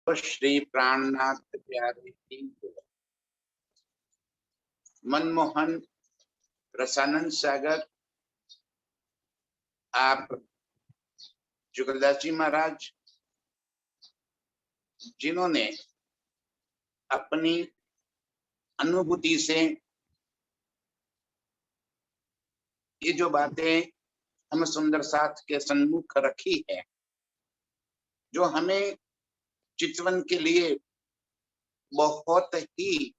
श्री प्राणनाथ प्यारे जी, मनमोहन रसानंद सागर, आप जुगलदास जी महाराज, जिन्होंने अपनी अनुभूति से ये जो बातें हम सुंदर साथ के सन्मुख रखी है, जो हमें चितवन के लिए बहुत ही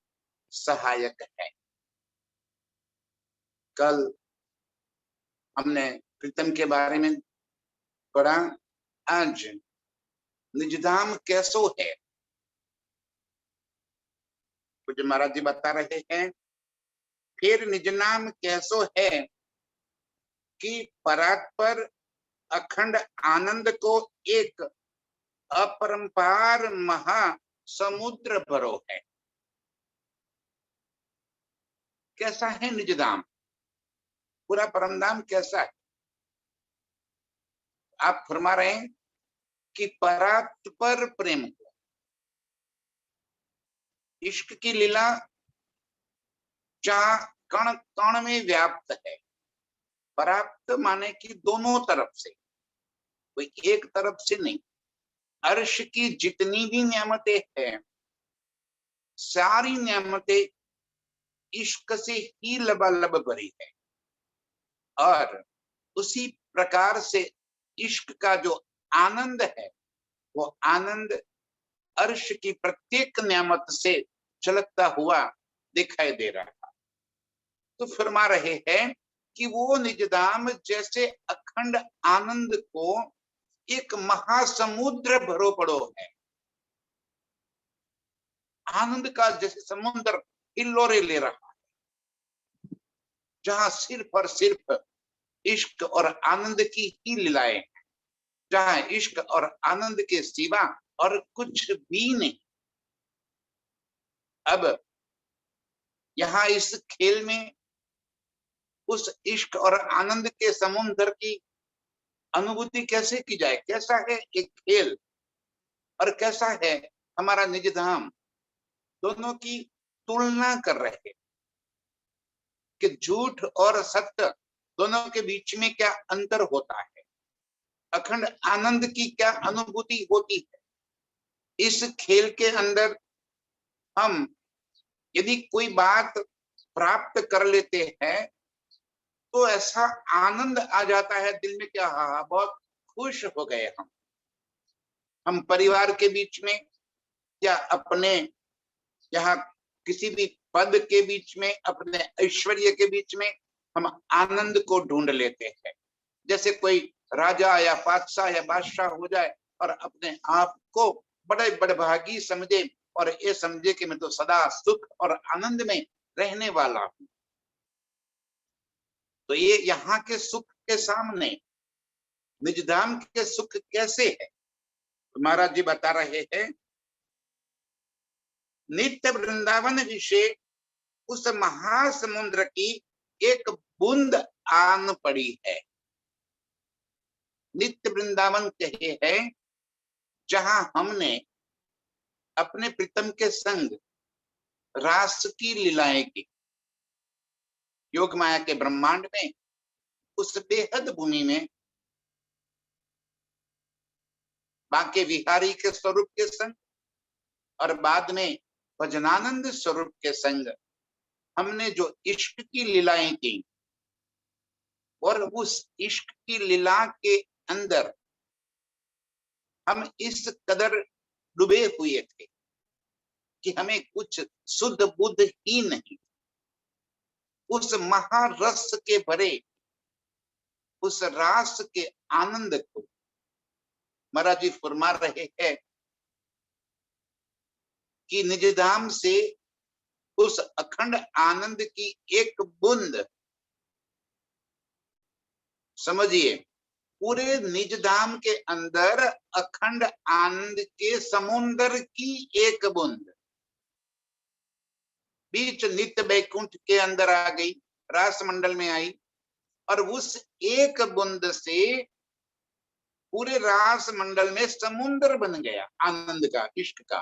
सहायक है। कल हमने प्रीतम के बारे में पढ़ा, आज निजधाम कैसो है, कुछ महाराज जी बता रहे हैं। फिर निजनाम कैसो है कि परात्पर अखंड आनंद को एक अपरंपार महा समुद्र भरो है। कैसा है निजधाम, पूरा परमधाम कैसा है? आप फरमा रहे हैं कि परात्पर प्रेम को, इश्क की लीला जहां कण कण में व्याप्त है। पराप्त माने कि दोनों तरफ से, कोई एक तरफ से नहीं। अर्श की जितनी भी नियामतें हैं, सारी नियामतें इश्क से ही लबालब भरी है। और उसी प्रकार से इश्क का जो आनंद है, वो आनंद अर्श की प्रत्येक नियामत से झलकता हुआ दिखाई दे रहा है। तो फरमा रहे हैं कि वो निजधाम जैसे अखंड आनंद को एक महासमुद्र भरो पड़ो है। आनंद का जैसे समुद्र हिल्लोरे ले रहा है, जहां सिर्फ और सिर्फ इश्क और आनंद की ही लीलाएं हैं, जहां इश्क और आनंद के सिवा और कुछ भी नहीं। अब यहां इस खेल में उस इश्क और आनंद के समुद्र की अनुभूति कैसे की जाए? कैसा है एक खेल और कैसा है हमारा निजधाम? दोनों की तुलना कर रहे कि झूठ और सत्य दोनों के बीच में क्या अंतर होता है, अखंड आनंद की क्या अनुभूति होती है। इस खेल के अंदर हम यदि कोई बात प्राप्त कर लेते हैं तो ऐसा आनंद आ जाता है दिल में, क्या हाँ बहुत खुश हो गए हम परिवार के बीच में या अपने यहाँ किसी भी पद के बीच में, अपने ऐश्वर्य के बीच में हम आनंद को ढूंढ लेते हैं। जैसे कोई राजा या बादशाह या बादशाह हो जाए और अपने आप को बड़े बड़भागी समझे और ये समझे कि मैं तो सदा सुख और आनंद में रहने वाला हूं। तो ये यहाँ के सुख के सामने निजधाम के सुख कैसे है? महाराज जी बता रहे हैं, नित्य वृंदावन विषय उस महासमुद्र की एक बूंद आन पड़ी है। नित्य वृंदावन कहे है जहां हमने अपने प्रीतम के संग रास की लीलाएं की। योग माया के ब्रह्मांड में, उस बेहद भूमि में बांके विहारी के स्वरूप के संग और बाद में भजनानंद स्वरूप के संग हमने जो इश्क की लीलाएं की, और उस इश्क की लीला के अंदर हम इस कदर डूबे हुए थे कि हमें कुछ शुद्ध बुद्ध ही नहीं। उस महारस के भरे उस रास के आनंद को महाराज जी फरमा रहे हैं कि निजधाम से उस अखंड आनंद की एक बूंद, समझिए पूरे निजधाम के अंदर अखंड आनंद के समुद्र की एक बूंद बीच नित्य बैकुंठ के अंदर आ गई, रास मंडल में आई, और उस एक बूंद से पूरे रास मंडल में समुद्र बन गया आनंद का, इश्क का।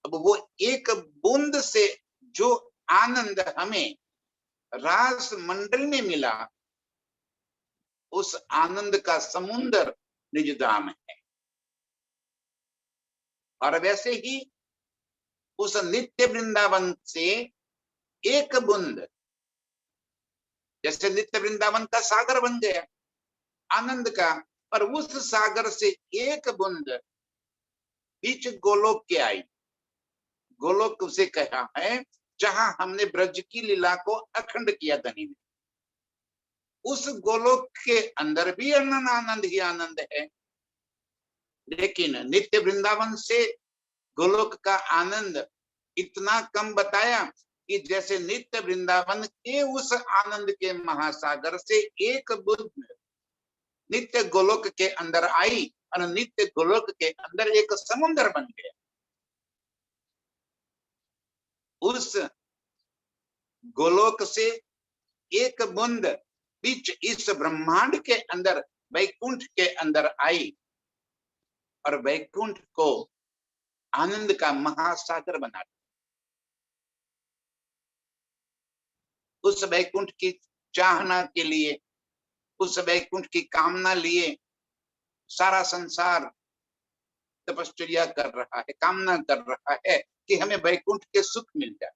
अब वो एक बूंद से जो आनंद हमें रास मंडल में मिला, उस आनंद का समुद्र निज धाम है। और वैसे ही उस नित्य वृंदावन से एक बूंद, जैसे नित्य वृंदावन का सागर बन गया आनंद का, और उस सागर से एक बूंद बीच गोलोक के आई। गोलोक उसे कहा है जहां हमने ब्रज की लीला को अखंड किया धनी में। उस गोलोक के अंदर भी आनंद ही आनंद है, लेकिन नित्य वृंदावन से गोलोक का आनंद इतना कम बताया कि जैसे नित्य वृंदावन के उस आनंद के महासागर से एक बूंद नित्य गोलोक के अंदर आई और नित्य गोलोक के अंदर एक समुद्र बन गया। उस गोलोक से एक बूंद बीच इस ब्रह्मांड के अंदर वैकुंठ के अंदर आई और वैकुंठ को आनंद का महासागर बना दिया। उस वैकुंठ की चाहना के लिए, उस वैकुंठ की कामना लिए सारा संसार तपश्चर्या कर रहा है, कामना कर रहा है कि हमें वैकुंठ के सुख मिल जाए।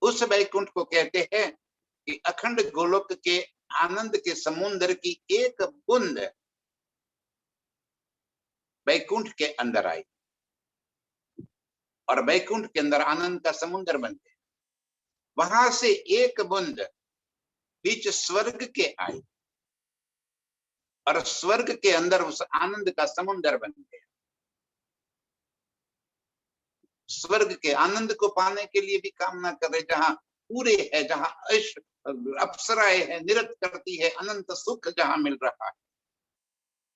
उस वैकुंठ को कहते हैं कि अखंड गोलोक के आनंद के समुद्र की एक बूंद वैकुंठ के अंदर आई और वैकुंठ के अंदर आनंद का समुद्र बन गया। वहां से एक बूंद बीच स्वर्ग के आई और स्वर्ग के अंदर उस आनंद का समुद्र बन गया। स्वर्ग के आनंद को पाने के लिए भी कामना कर रहे, जहां पूरे है, जहां अप्सराएं है, नृत्य करती है, अनंत सुख जहां मिल रहा है,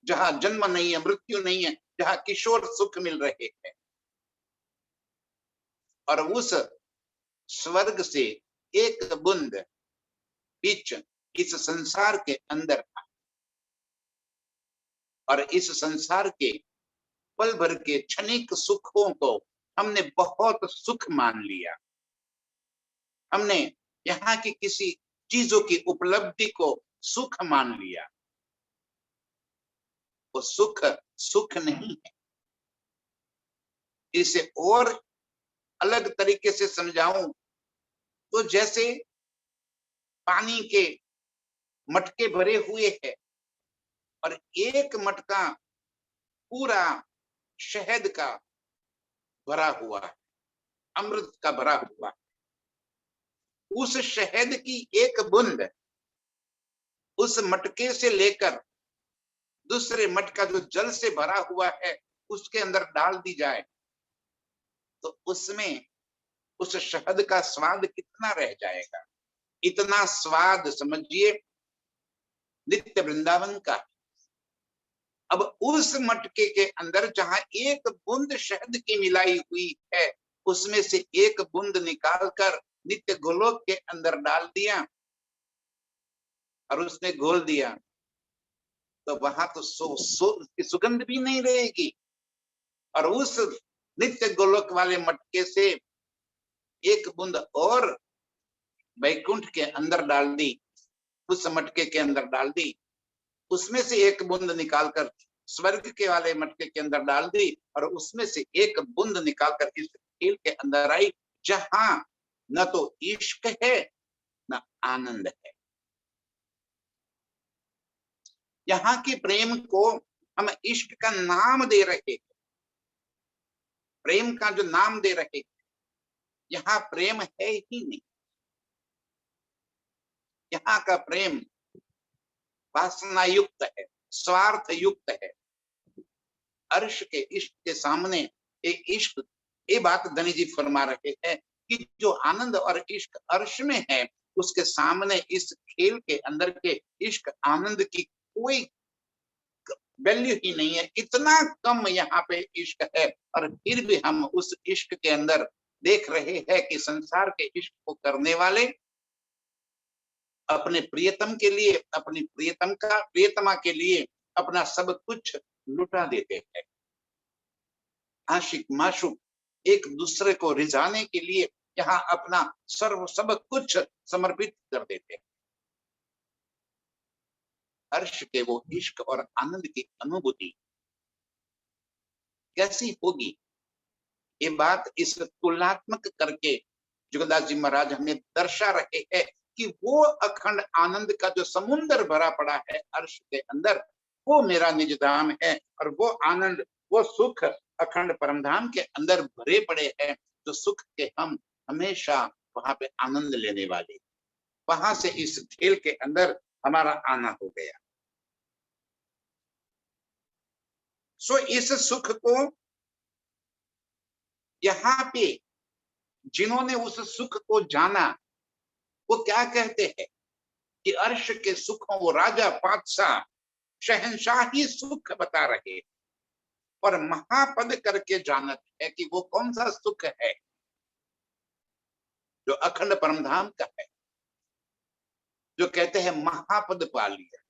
जहां जन्म नहीं है, मृत्यु नहीं है, जहां किशोर सुख मिल रहे हैं। और उस स्वर्ग से एक बूंद बीच इस संसार के अंदर था और इस संसार के पल भर के क्षणिक सुखों को हमने बहुत सुख मान लिया। हमने यहाँ की किसी चीजों की उपलब्धि को सुख मान लिया। वो सुख सुख नहीं है। इसे और अलग तरीके से समझाऊं तो जैसे पानी के मटके भरे हुए हैं और एक मटका पूरा शहद का भरा हुआ है, अमृत का भरा हुआ है। उस शहद की एक बूंद उस मटके से लेकर दूसरे मटका जो जल से भरा हुआ है उसके अंदर डाल दी जाए तो उसमें उस शहद का स्वाद कितना रह जाएगा। इतना स्वाद समझिए नित्य वृंदावन का। अब उस मटके के अंदर जहां एक बूंद शहद की मिलाई हुई है, उसमें से एक बूंद निकालकर नित्य गोलोक के अंदर डाल दिया और उसने घोल दिया, तो वहां तो सुगंध भी नहीं रहेगी। और उस नित्य गोलोक वाले मटके से एक बूंद और वैकुंठ के अंदर डाल दी, उस मटके के अंदर डाल दी, उसमें से एक बूंद निकालकर स्वर्ग के वाले मटके के अंदर डाल दी और उसमें से एक बूंद निकालकर इस खेल के अंदर आई जहां न तो इश्क है न आनंद है। यहाँ की प्रेम को हम इश्क का नाम दे रहे हैं, प्रेम का जो नाम दे रहे हैं, यहाँ प्रेम है ही नहीं। यहाँ का प्रेम वासना युक्त है, स्वार्थ युक्त है। अर्श के इश्क के सामने एक इश्क, ये बात धनी जी फरमा रहे हैं कि जो आनंद और इश्क अर्श में है उसके सामने इस खेल के अंदर के इश्क आनंद की कोई वैल्यू ही नहीं है। इतना कम यहाँ पे इश्क है और फिर भी हम उस इश्क के अंदर देख रहे हैं कि संसार के इश्क को करने वाले अपने प्रियतम के लिए, अपनी प्रियतमा के लिए अपना सब कुछ लुटा देते हैं। आशिक माशूक एक दूसरे को रिझाने के लिए यहाँ अपना सब कुछ समर्पित कर देते हैं। अर्श के वो इश्क और आनंद की अनुभूति कैसी होगी, ये बात इस तुलनात्मक करके जुगदास जी महाराज हमें दर्शा रहे हैं कि वो अखंड आनंद का जो समुद्र भरा पड़ा है अर्श के अंदर, वो मेरा निज धाम है। और वो आनंद, वो सुख अखंड परमधाम के अंदर भरे पड़े हैं, जो सुख के हम हमेशा वहां पे आनंद लेने वाले। वहां से इस खेल के अंदर हमारा आना हो गया। सो इस सुख को यहाँ पे जिन्होंने उस सुख को जाना, वो क्या कहते हैं कि अर्श के सुखों वो राजा बादशाह शहंशाही सुख बता रहे, और महापद करके जानत है कि वो कौन सा सुख है जो अखंड परमधाम का है, जो कहते हैं महापद पा लिया।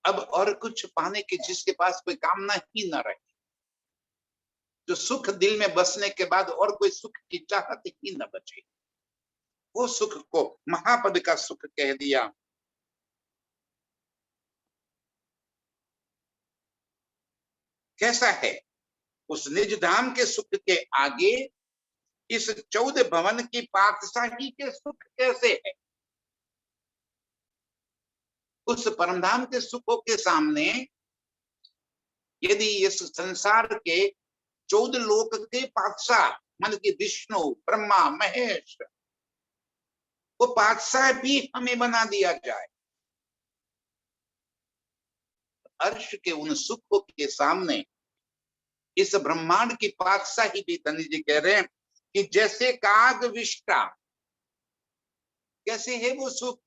अब और कुछ पाने के जिसके पास कोई कामना ही न रहे, जो सुख दिल में बसने के बाद और कोई सुख की चाहत ही न बचे, वो सुख को महापद का सुख कह दिया। कैसा है उस निज धाम के सुख के आगे इस 14 भवन की पातशाही के सुख कैसे है। उस परमधाम के सुखों के सामने यदि इस संसार के 14 लोक के पातशाह मन की विष्णु ब्रह्मा महेश, वो पातशाह भी हमें बना दिया जाए, अर्श के उन सुखों के सामने इस ब्रह्मांड की पातशाही भी धनी जी कह रहे हैं कि जैसे काग विष्टा, कैसे है वो सुख,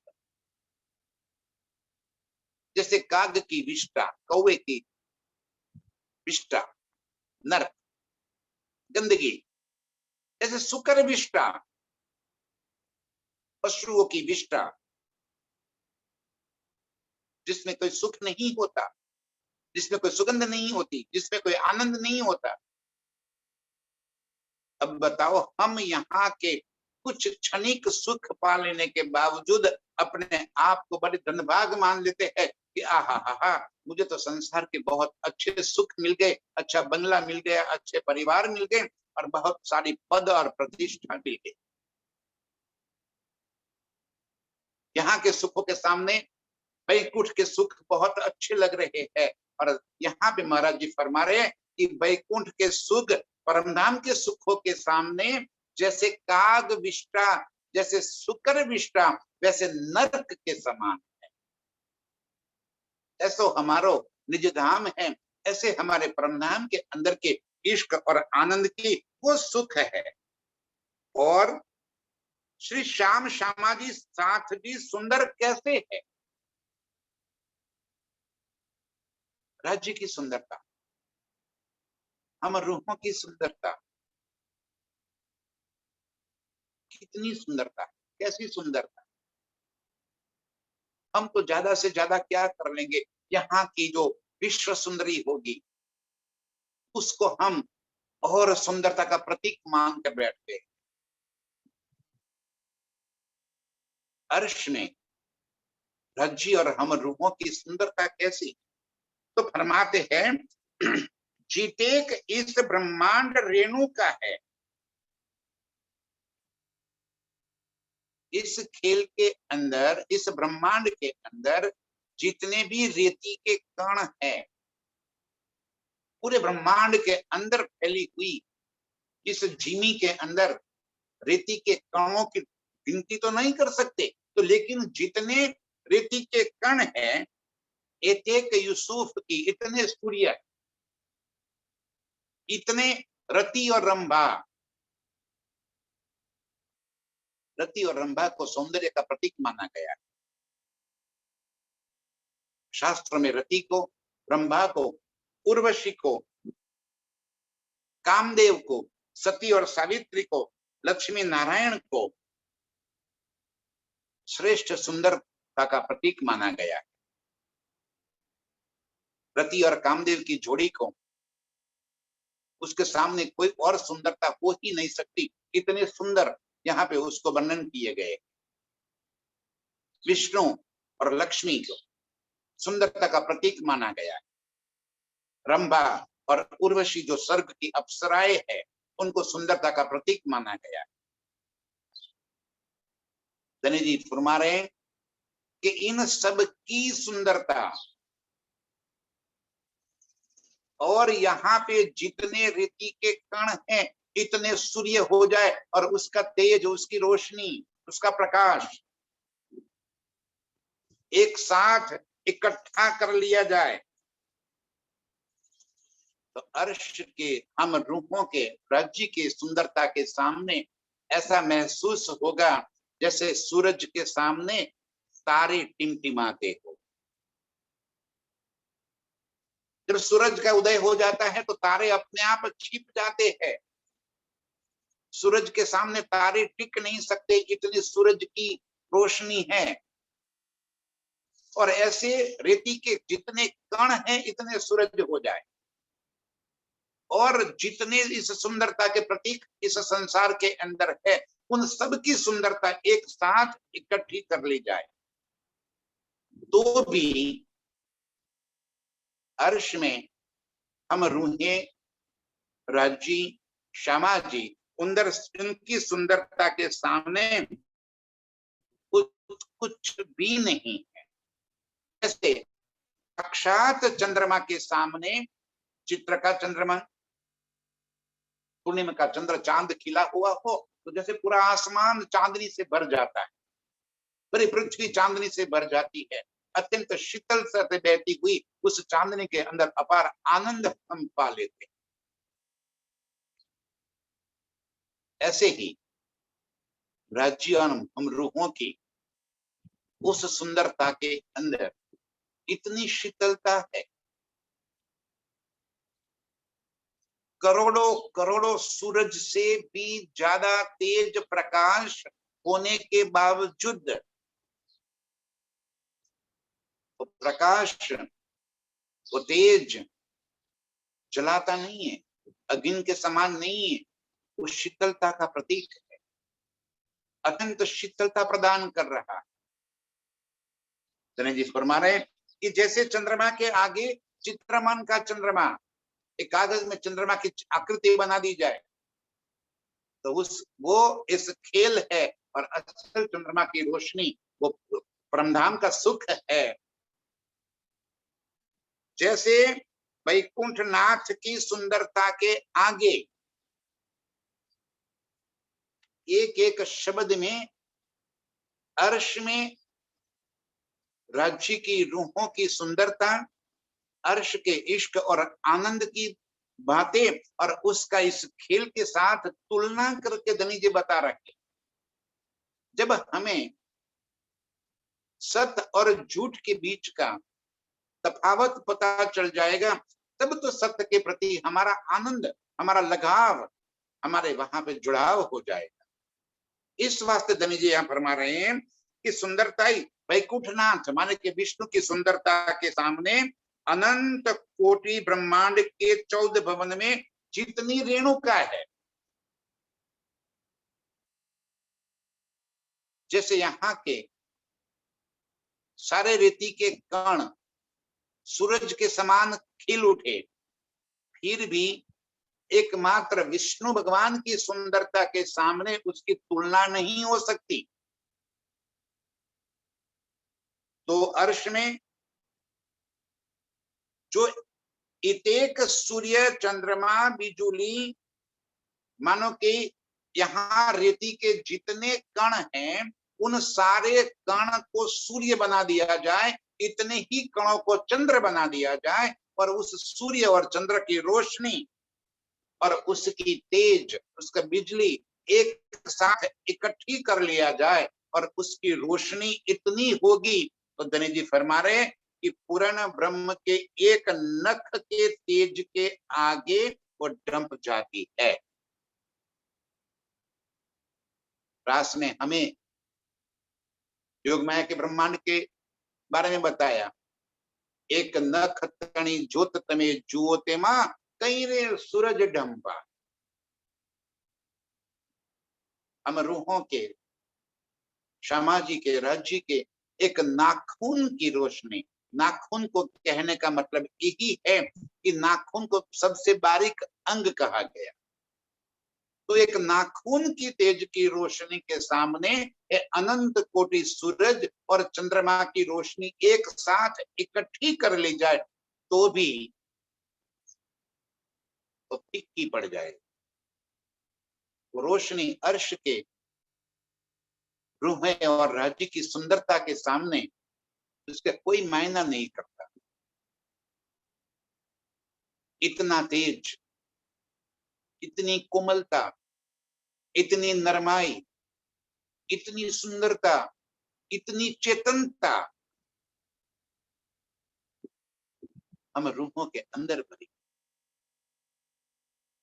जैसे काग की विष्टा, कौवे की विष्टा, नरक गंदगी, जैसे सुकर विष्टा, पशुओं की विष्टा, जिसमें कोई सुख नहीं होता, जिसमें कोई सुगंध नहीं होती, जिसमें कोई आनंद नहीं होता। अब बताओ, हम यहाँ के कुछ क्षणिक सुख पा लेने के बावजूद अपने आप को बड़े धनभाग मान लेते हैं कि आहा, मुझे तो संसार के बहुत अच्छे सुख मिल गए, अच्छा बंगला मिल गया, अच्छे परिवार मिल गए, और बहुत सारी पद और प्रतिष्ठा मिल गई। यहाँ के सुखों के सामने वैकुंठ के सुख बहुत अच्छे लग रहे हैं, और यहाँ पे महाराज जी फरमा रहे हैं कि वैकुंठ के सुख परमधाम के सुखों के सामने जैसे काग विष्टा, जैसे शुकर विष्टा, वैसे नरक के समान है। ऐसो हमारो निज धाम है, ऐसे हमारे परमधाम के अंदर के इश्क और आनंद की वो सुख है। और श्री श्याम श्यामाजी साथ जी सुंदर कैसे है, राज्य की सुंदरता, हम रूहों की सुंदरता, कितनी सुंदरता, कैसी सुंदरता। हम तो ज्यादा से ज्यादा क्या कर लेंगे, यहाँ की जो विश्व सुंदरी होगी उसको हम और सुंदरता का प्रतीक मान कर बैठते हैं। अर्श में रज्जी और हम रूहों की सुंदरता कैसी, तो फरमाते हैं जीतेक इस ब्रह्मांड रेणु का है। इस खेल के अंदर, इस ब्रह्मांड के अंदर जितने भी रेती के कण हैं, पूरे ब्रह्मांड के अंदर फैली हुई इस झिमी के अंदर रेती के कणों की गिनती तो नहीं कर सकते, तो लेकिन जितने रेती के कण हैं, एक यूसुफ की इतने सूर्य, इतने रति और रंभा, रति और रंभा को सौंदर्य का प्रतीक माना गया। शास्त्र में रति को, रंभा को, उर्वशी को, कामदेव को, सती और सावित्री को, लक्ष्मी नारायण को श्रेष्ठ सुंदरता का प्रतीक माना गया है। रति और कामदेव की जोड़ी को उसके सामने कोई और सुंदरता हो ही नहीं सकती, इतने सुंदर यहाँ पे उसको वर्णन किए गए। विष्णु और लक्ष्मी को सुंदरता का प्रतीक माना गया है। रंभा और उर्वशी जो स्वर्ग की अप्सराएं है, उनको सुंदरता का प्रतीक माना गया है। धनी जी फरमा रहे हैं कि इन सब की सुंदरता और यहाँ पे जितने रीति के कण हैं, इतने सूर्य हो जाए और उसका तेज, उसकी रोशनी, उसका प्रकाश एक साथ इकट्ठा कर लिया जाए तो अर्श के हम रूपों के राज्य के सुंदरता के सामने ऐसा महसूस होगा जैसे सूरज के सामने तारे टिमटिमाते हो। जब सूरज का उदय हो जाता है तो तारे अपने आप छिप जाते हैं। सूरज के सामने तारे टिक नहीं सकते, इतनी सूरज की रोशनी है। और ऐसे रेती के जितने कण हैं, इतने सूरज हो जाए और जितने इस सुंदरता के प्रतीक इस संसार के अंदर है, उन सब की सुंदरता एक साथ इकट्ठी कर ली जाए तो भी अर्श में हम रूहें, राजी, श्यामा जी उनकी सुंदरता के सामने कुछ भी नहीं है। जैसे साक्षात चंद्रमा के सामने चित्र का चंद्रमा, पूर्णिमा का चंद्र चांद खिला हुआ हो तो जैसे पूरा आसमान चांदनी से भर जाता है, पूरी पृथ्वी चांदनी से भर जाती है। अत्यंत शीतल से बहती हुई उस चांदनी के अंदर अपार आनंद हम पा लेते हैं। ऐसे ही राज्य हम रूहों की उस सुंदरता के अंदर इतनी शीतलता है। करोड़ों करोड़ों सूरज से भी ज्यादा तेज प्रकाश होने के बावजूद वो प्रकाश, वो तेज जलाता नहीं है, अग्नि के समान नहीं है, वो शीतलता का प्रतीक है, अत्यंत शीतलता प्रदान कर रहा है। जी फरमा रहे कि जैसे चंद्रमा के आगे चित्रमन का चंद्रमा, एक कागज में चंद्रमा की आकृति बना दी जाए तो वो इस खेल है और असल चंद्रमा की रोशनी वो परमधाम का सुख है। जैसे वैकुंठ नाथ की सुंदरता के आगे एक एक शब्द में अर्श में राज्य की रूहों की सुंदरता, अर्श के इश्क और आनंद की बातें और उसका इस खेल के साथ तुलना करके धनी जी बता रहे। जब हमें सत्य और झूठ के बीच का तफावत पता चल जाएगा तब तो सत्य के प्रति हमारा आनंद, हमारा लगाव, हमारे वहां पे जुड़ाव हो जाएगा। इस वास्ते धनी जी यहाँ फरमा रहे हैं कि सुंदरता ही वैकुंठनाथ माने कि विष्णु की सुंदरता के सामने अनंत कोटि ब्रह्मांड के 14 भवन में जितनी रेणुका है, जैसे यहाँ के सारे रेती के कण सूरज के समान खिल उठे, फिर भी एकमात्र विष्णु भगवान की सुंदरता के सामने उसकी तुलना नहीं हो सकती। तो अर्श में जो इतेक सूर्य चंद्रमा बिजुली, मानो कि यहाँ रेती के जितने कण हैं उन सारे कण को सूर्य बना दिया जाए, इतने ही कणों को चंद्र बना दिया जाए और उस सूर्य और चंद्र की रोशनी और उसकी तेज, उसका बिजली एक साथ इकट्ठी कर लिया जाए और उसकी रोशनी इतनी होगी तो धनी जी फरमा रहे कि पूर्ण ब्रह्म के एक नख के तेज के आगे वो डंप जाती है। रास में हमें योगमाया के ब्रह्मांड के बारे में बताया, एक नख तणी ज्योत तमे जुओ तेमा कई रे सूरज ढंपा। हम रूहों के, श्यामा जी के, राज्य के एक नाखून की रोशनी, नाखून को कहने का मतलब यही है कि नाखून को सबसे बारीक अंग कहा गया। तो एक नाखून की तेज की रोशनी के सामने अनंत कोटि सूरज और चंद्रमा की रोशनी एक साथ इकट्ठी कर ली जाए तो भी तो फीकी पड़ जाए। वो रोशनी अर्श के रूहें और राज्य की सुंदरता के सामने उसका कोई मायना नहीं करता। इतना तेज, इतनी कोमलता, इतनी नरमाई, इतनी सुंदरता, इतनी चेतनता हम रूहों के अंदर भरी।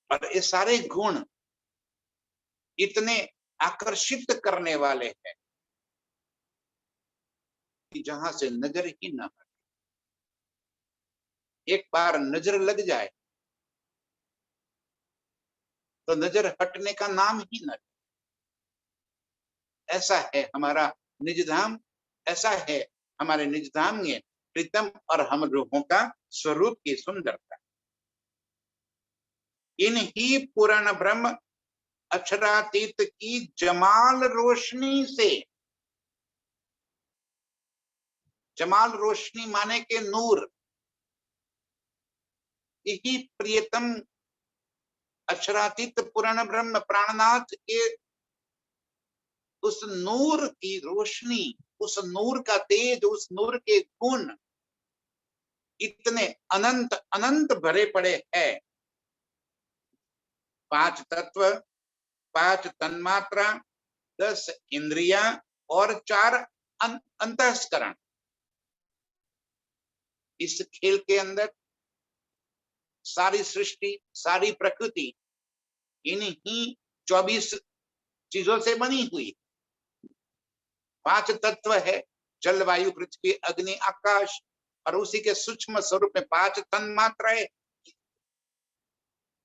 और ये सारे गुण इतने आकर्षित करने वाले हैं कि जहां से नजर ही न हटे। एक बार नजर लग जाए तो नजर हटने का नाम ही न। ऐसा है हमारा निज धाम, ऐसा है हमारे निज धाम में प्रीतम और हम रूहों का स्वरूप की सुंदरता। इन ही पूर्ण ब्रह्म अक्षरातीत की जमाल रोशनी से, जमाल रोशनी माने के नूर, यही प्रियतम अक्षरातीत पूर्ण ब्रह्म प्राणनाथ के उस नूर की रोशनी, उस नूर का तेज, उस नूर के गुण इतने अनंत अनंत भरे पड़े हैं। 5 तत्व, 5 तन्मात्रा, 10 इंद्रिया और 4 अंतःस्करण। इस खेल के अंदर सारी सृष्टि, सारी प्रकृति इन्हीं 24 चीजों से बनी हुई। 5 तत्व है, जल वायु पृथ्वी अग्नि आकाश, और उसी के सूक्ष्म स्वरूप में 5 तन्मात्राएं,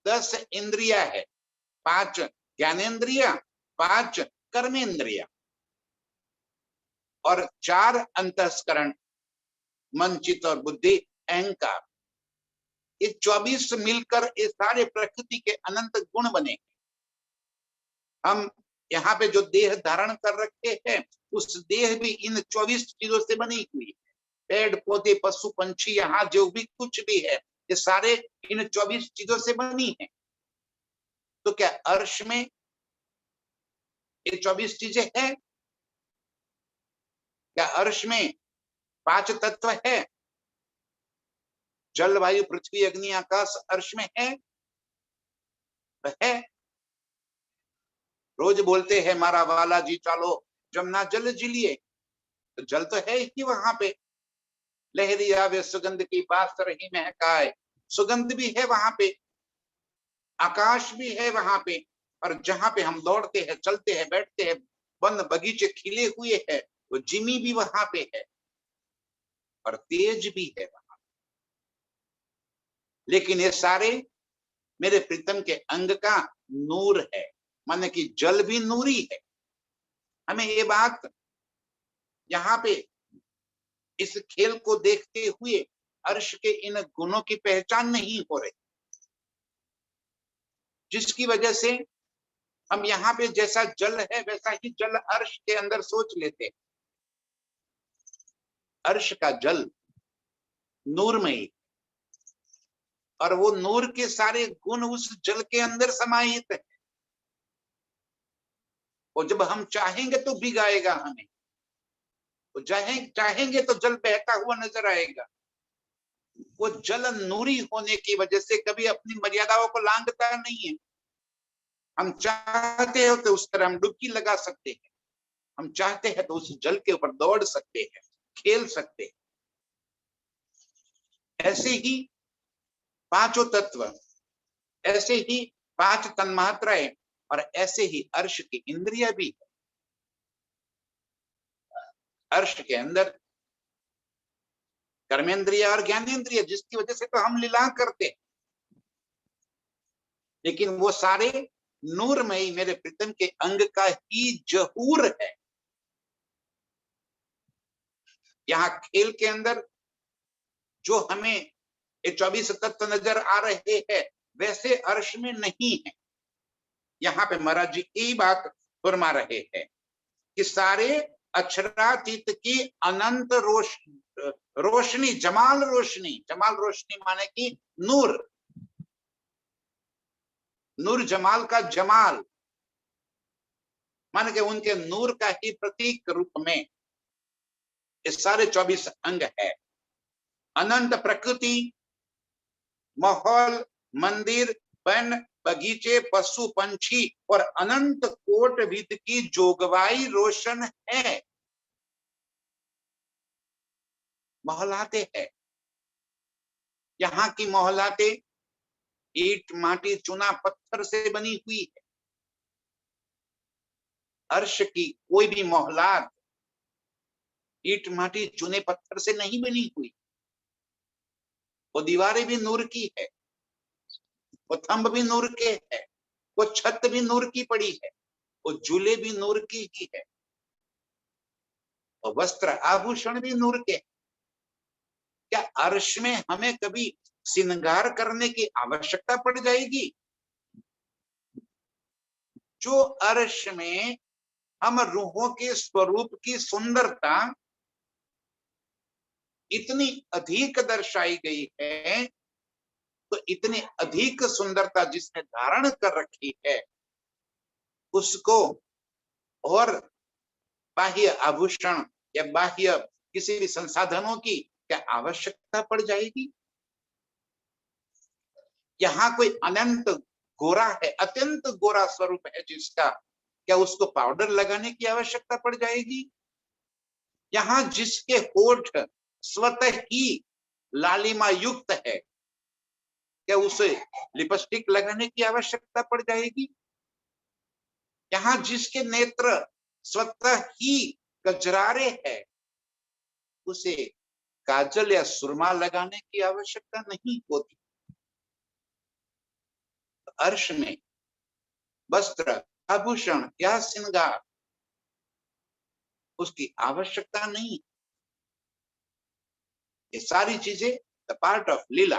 10 इंद्रिया है, 5 ज्ञानेन्द्रिया, 5 कर्मेंद्रिया और 4 अंतःस्करण, मन चित्त और बुद्धि अहंकार। ये 24 मिलकर ये सारे प्रकृति के अनंत गुण बने। हम यहाँ पे जो देह धारण कर रखे हैं उस देह भी इन 24 चीजों से बनी हुई है। पेड़ पौधे पशु पंछी यहाँ जो भी कुछ भी है ये सारे इन 24 चीजों से बनी है। तो क्या अर्श में ये 24 चीजें हैं? क्या अर्श में 5 तत्व है? जल वायु पृथ्वी अग्नि आकाश अर्श में है? रोज बोलते हैं मारा वाला जी चालो जमुना जल जिलिए, तो जल तो है ही वहां पे। लहरी आवे सुगंध की बात रही महकाए, सुगंध भी है वहां पे, आकाश भी है वहां पे। और जहां पे हम दौड़ते हैं, चलते हैं, बैठते हैं, वन बगीचे खिले हुए हैं, वो जिमी भी वहां पे है और तेज भी है वहां। लेकिन ये सारे मेरे प्रीतम के अंग का नूर है, माने कि जल भी नूरी है। हमें ये बात यहाँ पे इस खेल को देखते हुए अर्श के इन गुणों की पहचान नहीं हो रही, जिसकी वजह से हम यहाँ पे जैसा जल है वैसा ही जल अर्श के अंदर सोच लेते हैं। अर्श का जल नूरमयी और वो नूर के सारे गुण उस जल के अंदर समाहित है। और जब हम चाहेंगे तो भिगाएगा हमें, तो चाहेंगे तो जल बहता हुआ नजर आएगा। वो जल नूरी होने की वजह से कभी अपनी मर्यादाओं को लांघता नहीं है। हम चाहते हो तो उस तरह हम डुबकी लगा सकते हैं, हम चाहते हैं तो उस जल के ऊपर दौड़ सकते हैं, खेल सकते हैं। ऐसे ही पांचों तत्व, ऐसे ही 5 तन्मात्राएं और ऐसे ही अर्श की इंद्रिया भी है। अर्श के अंदर कर्मेंद्रिय और ज्ञानेंद्रिय, जिसकी वजह से तो हम लीला करते हैं, लेकिन वो सारे नूरमयी मेरे प्रीतम के अंग का ही जहूर है। यहाँ खेल के अंदर जो हमें ये 24 तत्व नजर आ रहे हैं, वैसे अर्श में नहीं है। यहाँ पे महाराज जी यही बात फरमा रहे हैं कि सारे अक्षरातीत की अनंत रोशनी, जमाल रोशनी माने कि नूर, नूर जमाल का जमाल माने कि उनके नूर का ही प्रतीक रूप में ये सारे 24 अंग है। अनंत प्रकृति, माहौल, मंदिर, वन, बगीचे, पशु पंछी और अनंत कोट विद की जोगवाई रोशन है। मोहलाते हैं, यहाँ की मोहलाते ईट, माटी, चुना, पत्थर से बनी हुई है। अर्श की कोई भी मोहलात ईट, माटी, चुने, पत्थर से नहीं बनी हुई। वो दीवारें भी नूर की है, वो थंब भी नूर के है, वो छत भी नूर की पड़ी है, वो झूले भी नूर की ही है, और वस्त्र आभूषण भी नूर के। क्या अर्श में हमें कभी श्रृंगार करने की आवश्यकता पड़ जाएगी? जो अर्श में हम रूहों के स्वरूप की सुंदरता इतनी अधिक दर्शाई गई है, तो इतनी अधिक सुंदरता जिसने धारण कर रखी है, उसको और बाह्य आभूषण या बाह्य किसी भी संसाधनों की क्या आवश्यकता पड़ जाएगी? यहाँ कोई अनंत गोरा है, अत्यंत गोरा स्वरूप है जिसका, क्या उसको पाउडर लगाने की आवश्यकता पड़ जाएगी? यहाँ जिसके होठ स्वतः ही लालिमा युक्त है, क्या उसे लिपस्टिक लगाने की आवश्यकता पड़ जाएगी? यहाँ जिसके नेत्र स्वतः ही कजरारे है, उसे काजल या सुरमा लगाने की आवश्यकता नहीं होती। अर्श में वस्त्र, आभूषण या श्रृंगार उसकी आवश्यकता नहीं। ये सारी चीजें द पार्ट ऑफ लीला,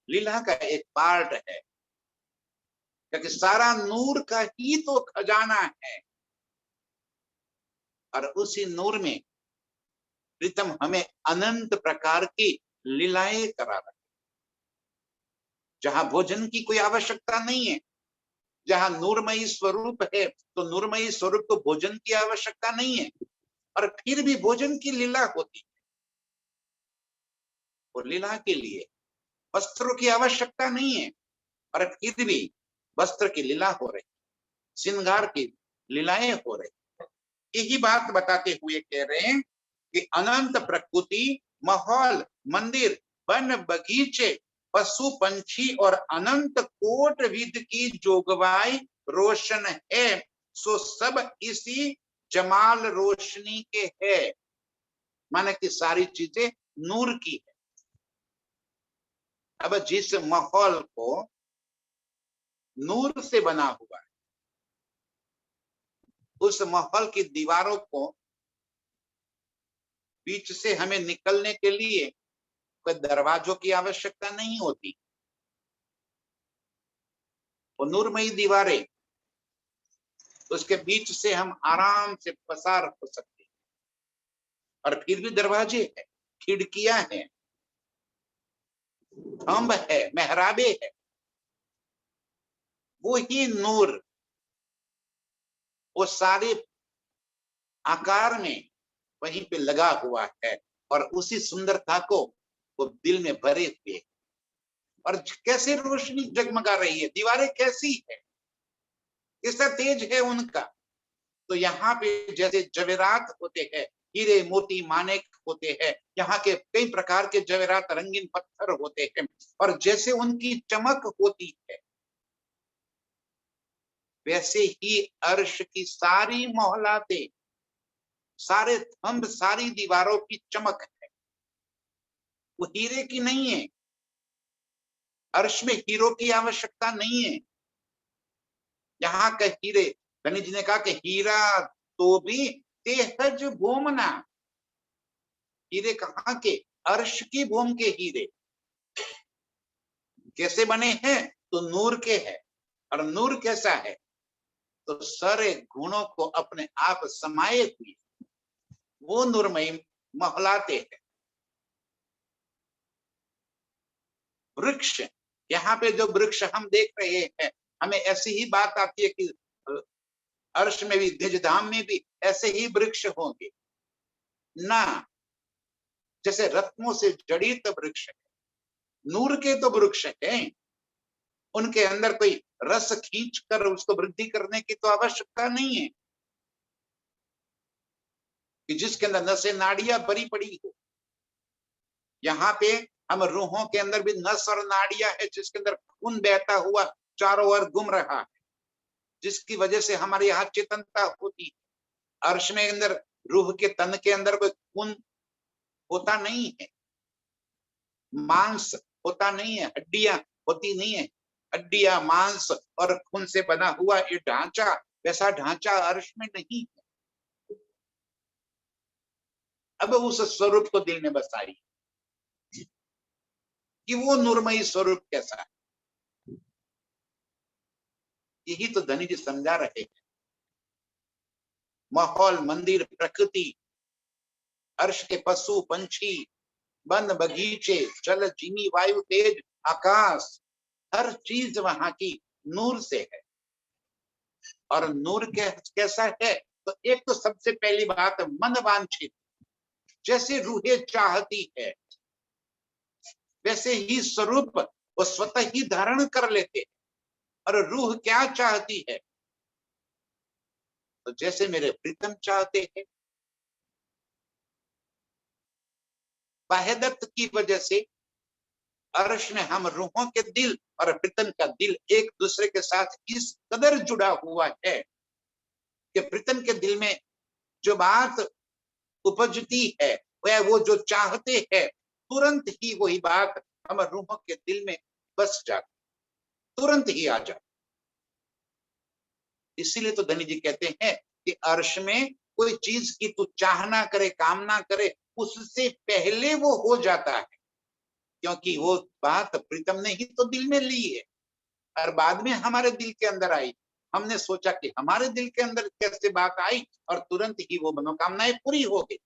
लीला का एक पार्ट है, क्योंकि सारा नूर का ही तो खजाना है। और उसी नूर में प्रीतम हमें अनंत प्रकार की लीलाएं करा रहे, जहां भोजन की कोई आवश्यकता नहीं है। जहां नूरमयी स्वरूप है, तो नूरमयी स्वरूप को भोजन की आवश्यकता नहीं है, और फिर भी भोजन की लीला होती है। और लीला के लिए वस्त्रों की आवश्यकता नहीं है, और फिर भी वस्त्र की लीला हो रही, श्रृंगार की लीलाएं हो रही। यही बात बताते हुए कह रहे हैं कि अनंत प्रकृति, माहौल, मंदिर, वन, बगीचे, पशु पंछी और अनंत कोट विद की जोगवाई रोशन है, सो सब इसी जमाल रोशनी के है। माने कि सारी चीजें नूर की है। अब जिस माहौल को नूर से बना हुआ है, उस माहौल की दीवारों को बीच से हमें निकलने के लिए कोई दरवाजों की आवश्यकता नहीं होती। वो नूरमयी दीवारें, उसके बीच से हम आराम से पसार हो सकते हैं। और फिर भी दरवाजे हैं, खिड़कियां हैं, थंब है, मेहराबे है, वो ही नूर वो सारे आकार में वहीं पे लगा हुआ है, और उसी सुंदरता को वो दिल में भरे हुए। और कैसे रोशनी जगमगा रही है, दीवारें कैसी है, कैसा तेज है उनका। तो यहाँ पे जैसे जवेरात होते हैं, हीरे मोती मानेक होते हैं, यहाँ के कई प्रकार के जवेरात, रंगीन पत्थर होते हैं, और जैसे उनकी चमक होती है, वैसे ही अर्श की सारी मोहलातें सारे स्तंभ, सारी दीवारों की चमक है, वो हीरे की नहीं है। अर्श में हीरो की आवश्यकता नहीं है। यहाँ के हीरे, गणेश जी ने कहा कि हीरा तो भी तेहज भूमना। हीरे कहाँ के? अर्श की भूम के हीरे। कैसे बने हैं? तो नूर के हैं। और नूर कैसा है? तो सारे गुणों को अपने आप समाये हुए वो नूरमयी महलाते हैं। वृक्ष, यहाँ पे जो वृक्ष हम देख रहे हैं, हमें ऐसी ही बात आती है कि अर्श में भी, ध्वजधाम में भी ऐसे ही वृक्ष होंगे ना। जैसे रत्नों से जड़ित वृक्ष है, नूर के तो वृक्ष हैं, उनके अंदर कोई रस खींच कर उसको वृद्धि करने की तो आवश्यकता नहीं है कि जिसके अंदर नसें नाड़ियां भरी पड़ी हो। यहाँ पे हम रूहों के अंदर भी नस और नाड़ियां है, जिसके अंदर खून बहता हुआ चारों ओर घूम रहा है, जिसकी वजह से हमारे यहाँ चेतनता होती है। अर्श में अंदर रूह के तन के अंदर कोई खून होता नहीं है, मांस होता नहीं है, हड्डियां होती नहीं है। हड्डियां, मांस और खून से बना हुआ ये ढांचा, वैसा ढांचा अर्श में नहीं है। अब उस स्वरूप को दिल में बसाई कि वो नूरमयी स्वरूप कैसा है। यही तो धनी जी समझा रहे हैं। माहौल, मंदिर, प्रकृति, अर्श के पशु पंछी, वन बगीचे, जल, चीनी, वायु, तेज, आकाश, हर चीज वहां की नूर से है। और नूर कैसा है? तो एक तो सबसे पहली बात, मन वांछित। जैसे रूहें चाहती है वैसे ही स्वरूप वो स्वतः ही धारण कर लेते। और रूह क्या चाहती है? तो जैसे मेरे प्रीतम चाहते हैं। बाह्यदत्त की वजह से अर्श में हम रूहों के दिल और प्रीतम का दिल एक दूसरे के साथ इस कदर जुड़ा हुआ है कि प्रीतम के दिल में जो बात उपजती है, वह वो जो चाहते हैं, तुरंत ही वही बात हम रूहों के दिल में बस जाती, तुरंत ही आ जाती। इसीलिए तो धनी जी कहते हैं कि अर्श में कोई चीज की तू चाहना करे, कामना करे, उससे पहले वो हो जाता है, क्योंकि वो बात प्रीतम ने ही तो दिल में ली है और बाद में हमारे दिल के अंदर आई। हमने सोचा कि हमारे दिल के अंदर कैसे बात आई और तुरंत ही वो मनोकामनाएं पूरी हो गई।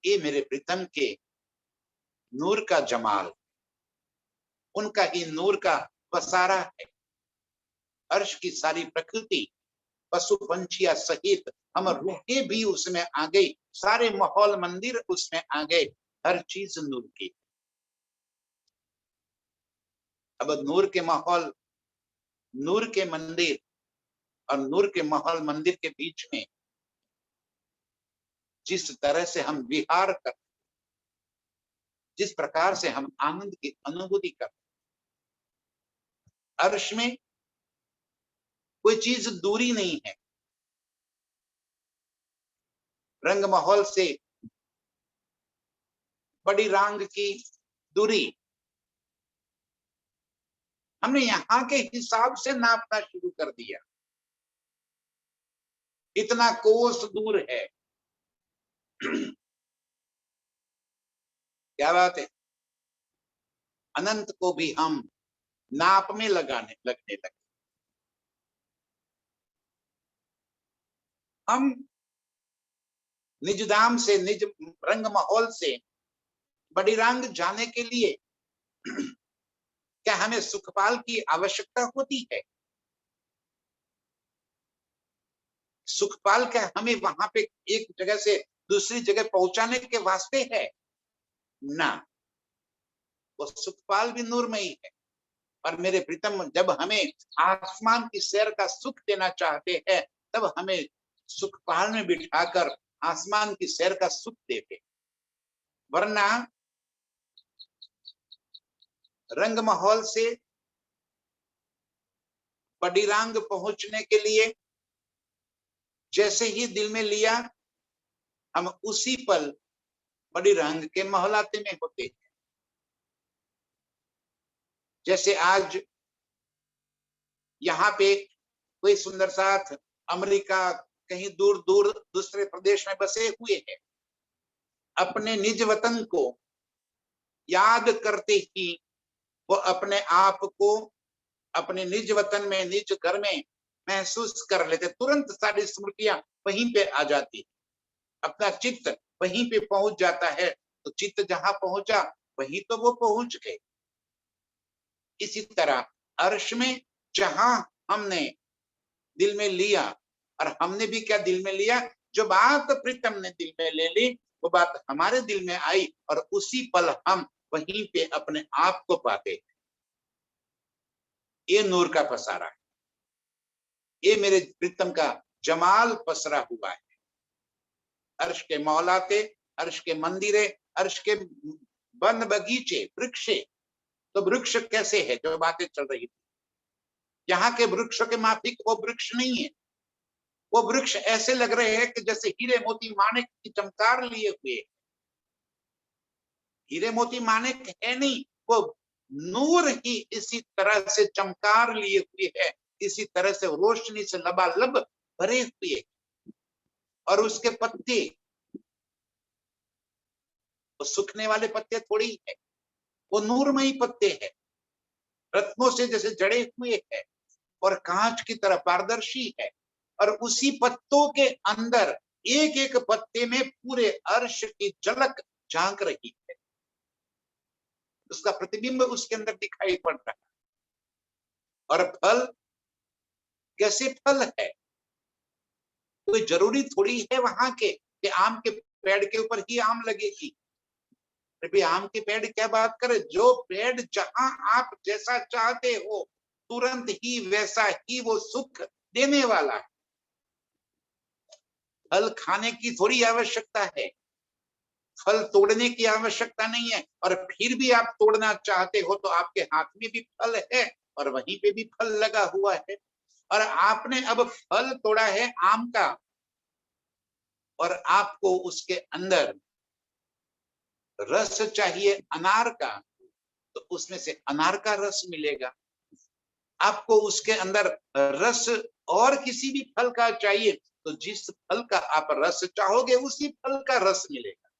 ये मेरे प्रीतम के नूर का जमाल, उनका ही नूर का पसारा है। अर्श की सारी प्रकृति, पशु पंछिया सहित हम रूहें भी उसमें आ गई, सारे माहौल मंदिर उसमें आ गए, हर चीज नूर की। अब नूर के माहौल, नूर के मंदिर और नूर के माहौल मंदिर के बीच में जिस तरह से हम विहार कर, जिस प्रकार से हम आनंद की अनुभूति कर, अर्श में कोई चीज दूरी नहीं है। रंग माहौल से बड़ी रांग की दूरी हमने यहाँ के हिसाब से नापना शुरू कर दिया। इतना कोस दूर है। क्या बात है? अनंत को भी हम नाप में लगने लगे। हम निजधाम से, निज रंग माहौल से बड़ी रांग जाने के लिए क्या हमें सुखपाल की आवश्यकता होती है? सुखपाल क्या हमें वहां पे एक जगह से दूसरी जगह पहुंचाने के वास्ते है? ना, वो सुखपाल भी नूरमयी है। और मेरे प्रीतम जब हमें आसमान की सैर का सुख देना चाहते हैं, तब हमें सुखपाल में बिठाकर आसमान की सैर का सुख देते। वरना रंग माहौल से बड़ी रांग पहुंचने के लिए जैसे ही दिल में लिया, हम उसी पल बड़ी रंग के मोहलाते में होते हैं। जैसे आज यहाँ पे कोई सुंदर साथ अमेरिका, कहीं दूर दूर दूसरे प्रदेश में बसे हुए हैं, अपने निज वतन को याद करते ही वो अपने आप को अपने निज वतन में, निज घर में महसूस कर लेते। तुरंत सारी स्मृतियां वहीं पे आ जाती, अपना चित्त वहीं पे पहुंच जाता है। तो चित्त जहां पहुंचा वहीं तो वो पहुंच गए। इसी तरह अर्श में जहां हमने दिल में लिया, और हमने भी क्या दिल में लिया, जो बात प्रीतम ने दिल में ले ली वो बात हमारे दिल में आई, और उसी पल हम वहीं पे अपने आप को पाते। ये नूर का पसारा है, ये मेरे प्रीतम का जमाल पसरा हुआ है। अर्श के मौलाते, अर्श के मंदिरे, अर्श के वन बगीचे, वृक्षे। तो वृक्ष कैसे है, जो बातें चल रही थी, यहाँ के वृक्षों के माफिक वो वृक्ष नहीं है। वो वृक्ष ऐसे लग रहे हैं कि जैसे हीरे मोती माणिक की चमकार लिए हुए। हीरे मोती माणिक है नहीं, वो नूर ही इसी तरह से चमकार लिए हुए है, इसी तरह से रोशनी से लबालब भरे हुए। और उसके पत्ते वो सूखने वाले पत्ते थोड़ी है, वो नूरमयी पत्ते हैं, रत्नों से जैसे जड़े हुए हैं और कांच की तरह पारदर्शी है। और उसी पत्तों के अंदर एक एक पत्ते में पूरे अर्श की झलक झांक रही है, उसका प्रतिबिंब उसके अंदर दिखाई पड़ रहा है। और फल कैसे फल है, कोई जरूरी थोड़ी है वहां के कि आम के पेड़ के ऊपर ही आम लगेगी। फिर आम के पेड़ क्या बात करें, जो पेड़ जहां आप जैसा चाहते हो तुरंत ही वैसा ही वो सुख देने वाला है। फल खाने की थोड़ी आवश्यकता है, फल तोड़ने की आवश्यकता नहीं है। और फिर भी आप तोड़ना चाहते हो तो आपके हाथ में भी फल है और वहीं पे भी फल लगा हुआ है। और आपने अब फल तोड़ा है आम का, और आपको उसके अंदर रस चाहिए अनार का, तो उसमें से अनार का रस मिलेगा। आपको उसके अंदर रस और किसी भी फल का चाहिए, तो जिस फल का आप रस चाहोगे उसी फल का रस मिलेगा।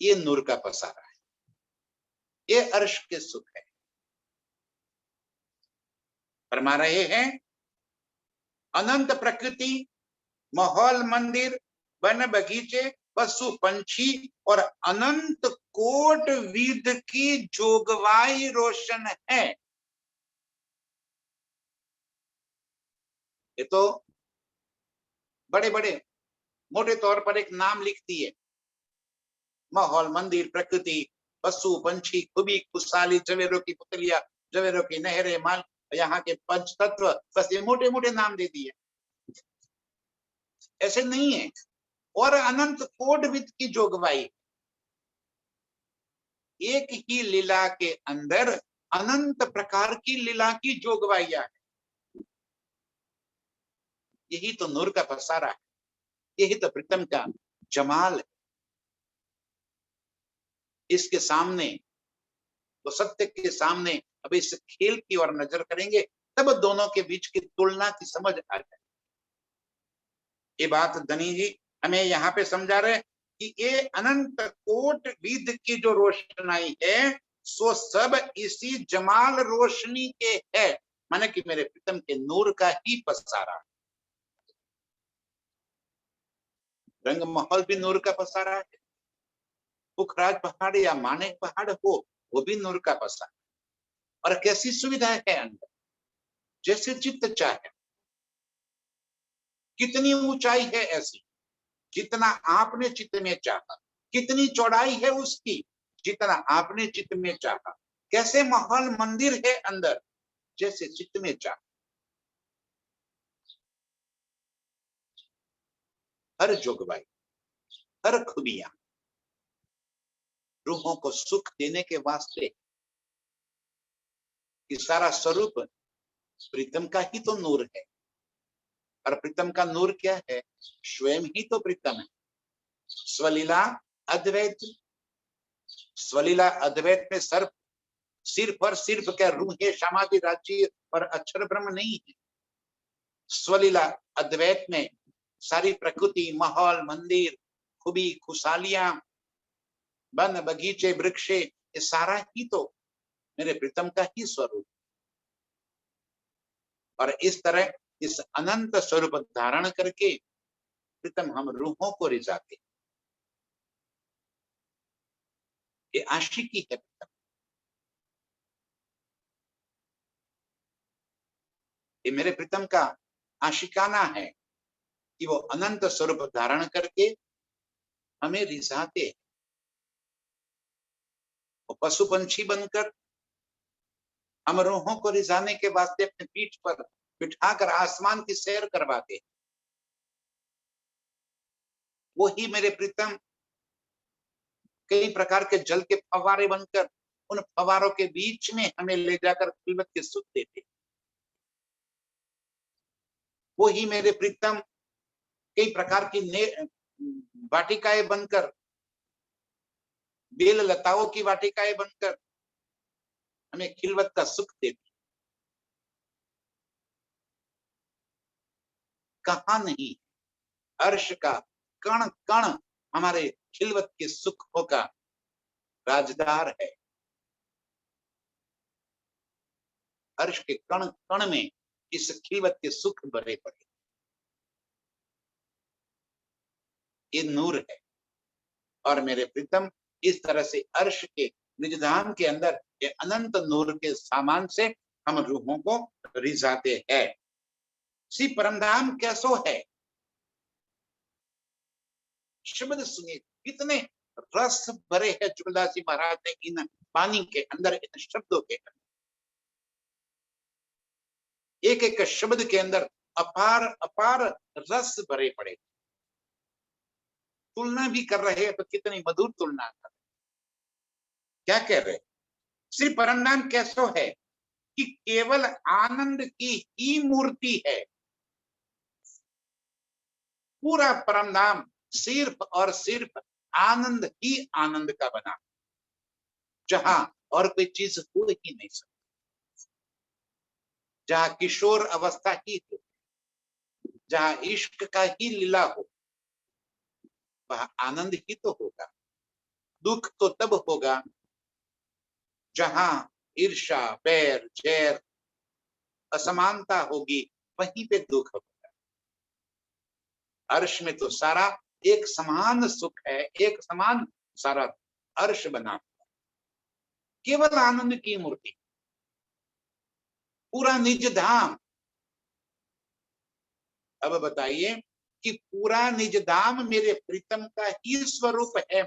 ये नूर का पसारा है, ये अर्श के सुख है। फरमा रहे हैं अनंत प्रकृति, माहौल, मंदिर, वन बगीचे, पशु पंछी और अनंत कोट विध की जोगवाई रोशन है। ये तो बड़े बड़े मोटे तौर पर एक नाम लिख दिए, माहौल, मंदिर, प्रकृति, पशु पंछी, खुबी खुशहाली, जवेरों की पुतलिया, जवेरों की नहरें, माल, यहाँ के पंच तत्व, बस ये मोटे मोटे नाम दे दिए। ऐसे नहीं है। और अनंत कोट विद की जोगवाई, एक ही लीला के अंदर अनंत प्रकार की लीला की जोगवाइया है। यही तो नूर का पसारा है, यही तो प्रीतम का जमाल है। इसके सामने, तो सत्य के सामने अब इस खेल की ओर नजर करेंगे, तब दोनों के बीच की तुलना की समझ आ जाए। ये बात धनी जी हमें यहाँ पे समझा रहे कि ये अनंत कोट विध की जो रोशनाई है सो सब इसी जमाल रोशनी के है, माने कि मेरे प्रीतम के नूर का ही पसारा। रंग माहौल भी नूर का पसारा है, पुखराज पहाड़ या मानेक पहाड़ हो वो भी नूर का पसारा। और कैसी सुविधा है अंदर, जैसे चित्त चाहे। कितनी ऊंचाई है ऐसी, जितना आपने चित्त में चाहा। कितनी चौड़ाई है उसकी, जितना आपने चित्त में चाहा। कैसे महल मंदिर है अंदर, जैसे चित्त में चाहा। हर जोगवाई, हर खुबियां रूहों को सुख देने के वास्ते, कि सारा स्वरूप प्रीतम का ही तो नूर है। और प्रीतम का नूर क्या है? स्वयं ही तो प्रीतम है। स्वलीला अद्वैत, स्वलीला अद्वैत में सर्प सिर्फ और सिर्फ क्या रूहे समाधि राज्य और अक्षर ब्रह्म नहीं है। स्वलीला अद्वैत में सारी प्रकृति, माहौल, मंदिर, खूबी, खुशहालियां, वन, बगीचे, वृक्षे, ये सारा ही तो मेरे प्रीतम का ही स्वरूप। और इस तरह इस अनंत स्वरूप धारण करके प्रीतम हम रूहों को रिझाते। ये आशिकी है प्रीतम, ये मेरे प्रीतम का आशिकाना है कि वो अनंत स्वरूप धारण करके हमें रिझाते। वो पशु पंछी बनकर हम रूहों को रिझाने के वास्ते अपने पीठ पर बिठाकर आसमान की सैर करवाते। वो ही मेरे प्रीतम कई प्रकार के जल के फव्वारे बनकर उन फव्वारों के बीच में हमें ले जाकर खिलवत के सुख देते। वो ही मेरे प्रीतम कई प्रकार की वाटिकाएं बनकर, बेल लताओं की वाटिकाएं बनकर हमें खिलवत का सुख देती। कहां नहीं, अर्श का कण कण हमारे खिलवत के सुखों का राजदार है। अर्श के कण कण में इस खिलवत के सुख भरे पड़े। ये नूर है। और मेरे प्रीतम इस तरह से अर्श के निजधाम के अंदर ये अनंत नूर के सामान से हम रूहों को रिझाते हैं। श्री परमधाम कैसो है? शब्द सुनिए, कितने रस भरे हैं जुगलदास जी महाराज ने इन पानी के अंदर, इन शब्दों के अंदर। एक एक शब्द के अंदर अपार अपार रस भरे पड़े। तुलना भी कर रहे हैं तो कितनी मधुर तुलना कर रहे। क्या कह रहे? श्री परमधाम कैसो है कि केवल आनंद की ही मूर्ति है। पूरा परमधाम सिर्फ और सिर्फ आनंद ही आनंद का बना, जहां और कोई चीज हो ही नहीं सकती। जहां किशोर अवस्था ही हो, जहां इश्क का ही लीला हो, वह आनंद ही तो होगा। दुख तो तब होगा जहां ईर्ष्या, बैर, जैर, असमानता होगी, वहीं पे दुख होगा। अर्श में तो सारा एक समान सुख है, एक समान सारा अर्श बना, केवल आनंद की मूर्ति, पूरा निज धाम। अब बताइए कि पूरा निज धाम मेरे प्रीतम का ही स्वरूप है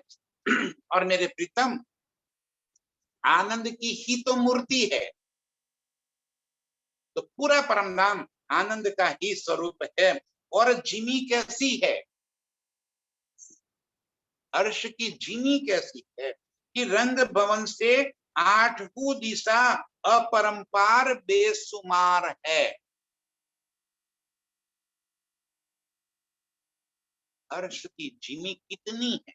और मेरे प्रीतम आनंद की ही तो मूर्ति है। तो पूरा परमधाम आनंद का ही स्वरूप है। और जिमी कैसी है? अर्श की जिमी कैसी है कि रंग भवन से आठों दिशा अपरंपार बेसुमार है। अर्श की जिमी कितनी है?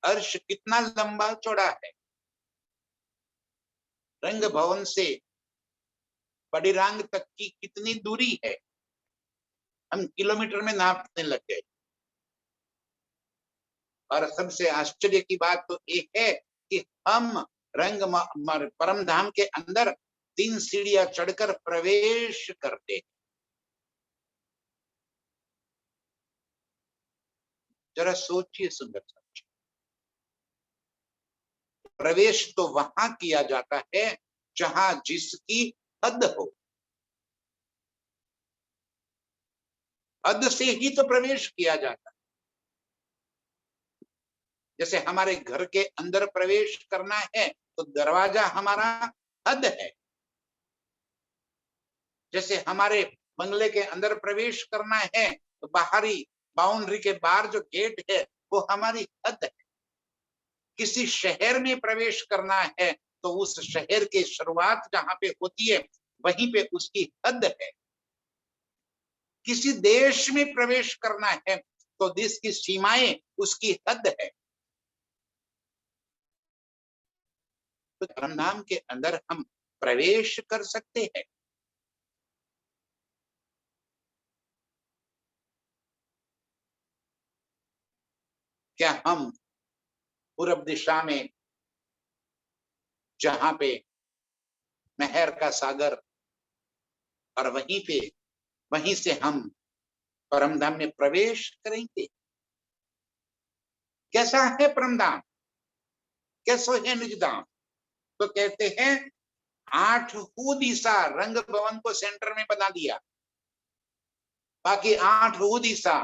अर्श कितना लंबा चौड़ा है? रंग भवन से बड़ीरांग तक की कितनी दूरी है? हम किलोमीटर में नापने लग गए। और सबसे आश्चर्य की बात तो ये है कि हम रंग परम धाम के अंदर 3 सीढ़ियां चढ़कर प्रवेश करते हैं। जरा सोचिए सुंदर साथी, प्रवेश तो वहां किया जाता है जहां जिसकी हद हो। हद से ही तो प्रवेश किया जाता है। जैसे हमारे घर के अंदर प्रवेश करना है तो दरवाजा हमारा हद है। जैसे हमारे बंगले के अंदर प्रवेश करना है तो बाहरी बाउंड्री के बाहर जो गेट है वो हमारी हद है। किसी शहर में प्रवेश करना है तो उस शहर की शुरुआत जहां पे होती है वहीं पे उसकी हद है। किसी देश में प्रवेश करना है तो देश की सीमाएं उसकी हद है। तो धर्मधाम के अंदर हम प्रवेश कर सकते हैं। क्या हम पूर्व दिशा में जहां पे मेहर का सागर और वहीं से हम परमधाम में प्रवेश करेंगे? कैसा है परमधाम, कैसो है निजधाम? तो कहते हैं 8 दिशा रंग भवन को सेंटर में बना दिया, बाकी 8 दिशा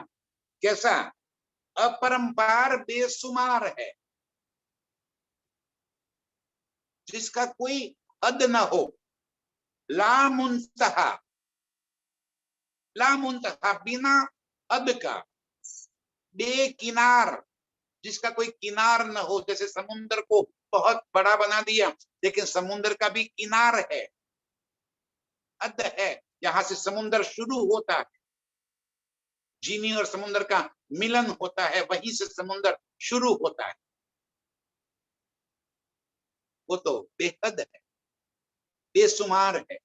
कैसा? अपरंपार बेसुमार है, जिसका कोई हद न हो। लामुंतहा, लामुंतहा बिना हद का। बेकिनार, जिसका कोई किनार न हो। जैसे समुद्र को बहुत बड़ा बना दिया, लेकिन समुद्र का भी किनार है, हद है। यहां से समुद्र शुरू होता है, जीनी और समुद्र का मिलन होता है, वहीं से समुद्र शुरू होता है। वो तो बेहद है, बेसुमार है,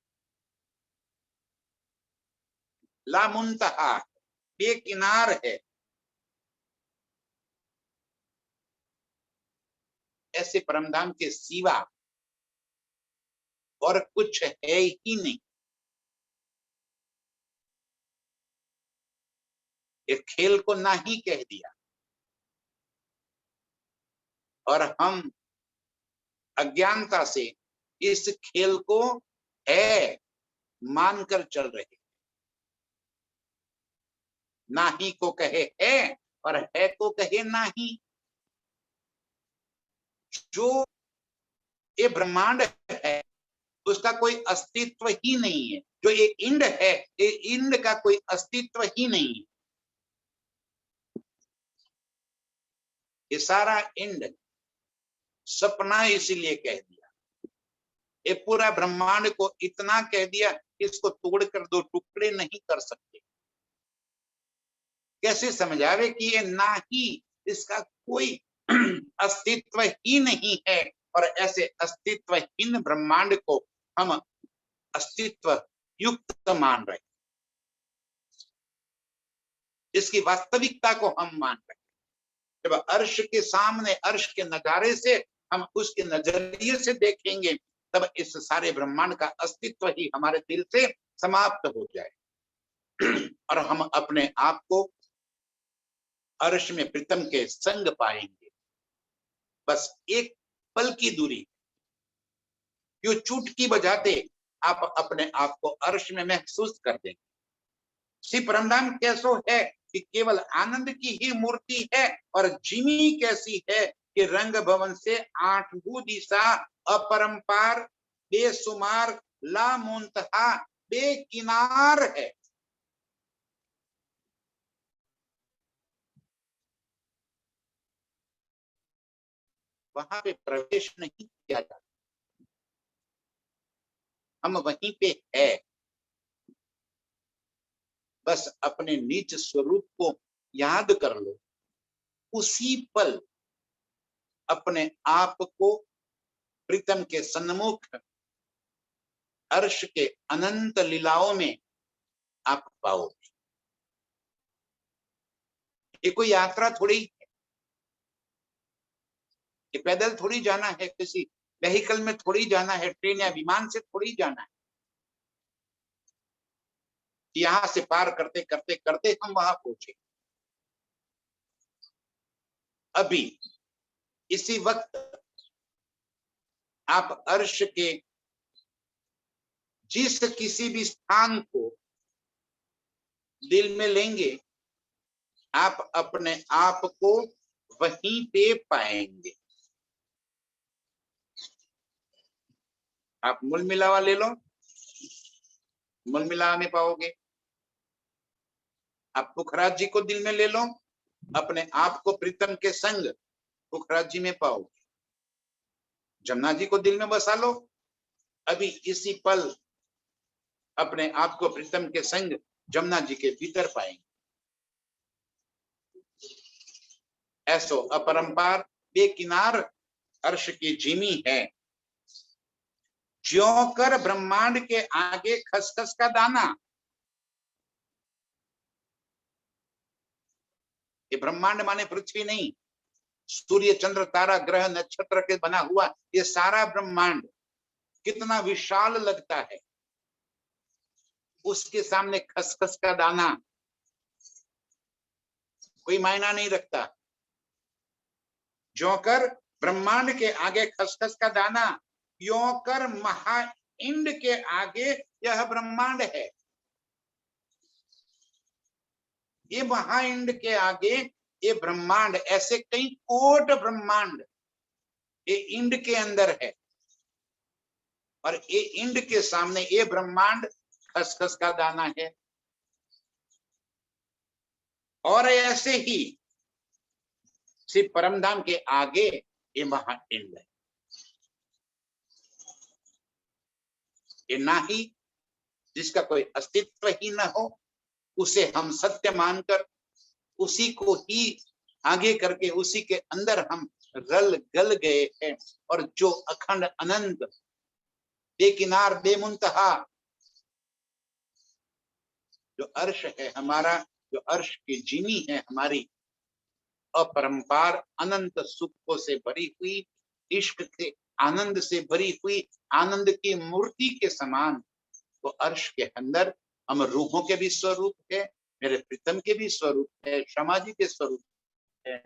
लामुंतहा, बेकिनार है। ऐसे परमधाम के सिवा और कुछ है ही नहीं। इस खेल को ना ही कह दिया और हम अज्ञानता से इस खेल को है मानकर चल रहे। नाही को कहे है और है को कहे नाही। जो ये ब्रह्मांड है उसका कोई अस्तित्व ही नहीं है। जो ये इंड है, ये इंड का कोई अस्तित्व ही नहीं है। ये सारा इंड सपना इसीलिए कह दिया। ये पूरा ब्रह्मांड को इतना कह दिया, इसको तोड़कर 2 टुकड़े नहीं कर सकते। कैसे समझावे कि ये ना ही, इसका कोई अस्तित्व ही नहीं है। और ऐसे अस्तित्वहीन ब्रह्मांड को हम अस्तित्व युक्त मान रहे, इसकी वास्तविकता को हम मान रहे। जब अर्श के सामने, अर्श के नजारे से हम उसके नजरिए से देखेंगे, तब इस सारे ब्रह्मांड का अस्तित्व ही हमारे दिल से समाप्त हो जाए और हम अपने आप को अर्श में प्रीतम के संग पाएंगे। बस एक पल की दूरी, जो चुटकी बजाते आप अपने आप को अर्श में महसूस कर देंगे। श्री परमधाम कैसो है कि केवल आनंद की ही मूर्ति है। और जिमी कैसी है कि रंग भवन से 8 दिशा अपरंपार बेसुमार लामुंतहा बेकिनार है। वहां पे प्रवेश नहीं किया जाता, हम वहीं पे है। बस अपने निज स्वरूप को याद कर लो, उसी पल अपने आप को प्रीतम के सन्मुख अर्श के अनंत लीलाओं में आप पाओगे। ये कोई यात्रा थोड़ी है, ये पैदल थोड़ी जाना है, किसी व्हीकल में थोड़ी जाना है, ट्रेन या विमान से थोड़ी जाना है। यहां से पार करते करते करते हम वहां पहुंचे। अभी इसी वक्त आप अर्श के जिस किसी भी स्थान को दिल में लेंगे, आप अपने आप को वहीं पे पाएंगे। आप मूल मिलावा ले लो, मूल मिलावा में पाओगे। आप पुखराज जी को दिल में ले लो, अपने आप को प्रीतम के संग पुखराज जी में पाओगे। जमुना जी को दिल में बसा लो, अभी इसी पल अपने आप को प्रीतम के संग जमुना जी के भीतर पाएंगे। ऐसो अपरंपार बेकिनार अर्श की जिमी है, ज्यों कर ब्रह्मांड के आगे खसखस का दाना। ये ब्रह्मांड माने पृथ्वी नहीं, सूर्य चंद्र तारा ग्रह नक्षत्र के बना हुआ ये सारा ब्रह्मांड कितना विशाल लगता है, उसके सामने खसखस का दाना कोई मायना नहीं रखता। ज्यों कर ब्रह्मांड के आगे खसखस का दाना, यों कर महाइंड के आगे यह ब्रह्मांड है। ये महाइंड के आगे ये ब्रह्मांड, ऐसे कई कोट ब्रह्मांड ये इंड के अंदर है, और ये इंड के सामने ये ब्रह्मांड खसखस का दाना है। और ऐसे ही श्री परमधाम के आगे ये महाइंड है। ये ना ही जिसका कोई अस्तित्व ही न हो, उसे हम सत्य मानकर उसी को ही आगे करके उसी के अंदर हम रल गल गए हैं। और जो अखंड अनंत बेकिनार बेमुंतहा जो अर्श है हमारा, जो अर्श की जिमी है हमारी, अपरंपार अनंत सुखों से भरी हुई, इश्क के आनंद से भरी हुई, आनंद की मूर्ति के समान वो अर्श के अंदर हम रूहों के भी स्वरूप है, मेरे प्रीतम के भी स्वरूप है, क्षमा जी के स्वरूप है।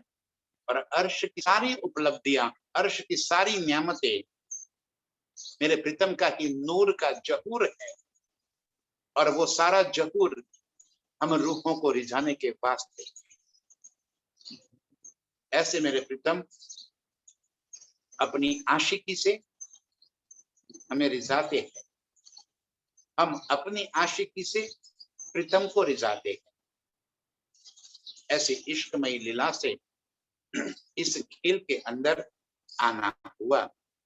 और अर्श की सारी उपलब्धियां, अर्श की सारी नियामतें मेरे प्रीतम का ही नूर का जहूर है। और वो सारा जहूर हम रूहों को रिझाने के वास्ते, ऐसे मेरे प्रीतम अपनी आशिकी से हमें रिझाते हैं, हम अपनी आशिकी से प्रीतम को रिझाते हैं। ऐसे इश्कमयी लीला से इस खेल के अंदर आना हुआ।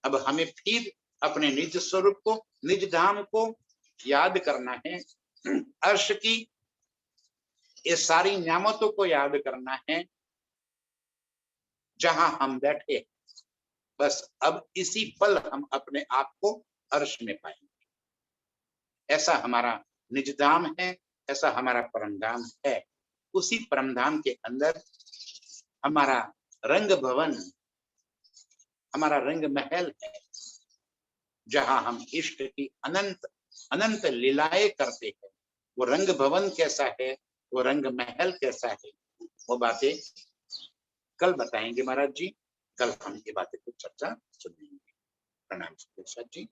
अब हमें फिर अपने निज स्वरूप को, निज धाम को याद करना है, अर्श की ये सारी नियामतों को याद करना है जहां हम बैठे। बस अब इसी पल हम अपने आप को अर्श में पाएंगे। ऐसा हमारा निज धाम है, ऐसा हमारा परमधाम है। उसी परमधाम के अंदर हमारा रंग भवन, हमारा रंग महल है, जहां हम इश्क की अनंत अनंत लीलाएं करते हैं। वो रंग भवन कैसा है, वो रंग महल कैसा है, वो बातें कल बताएंगे महाराज जी। कल हम ये बातें कुछ चर्चा सुनेंगे। प्रणाम जी।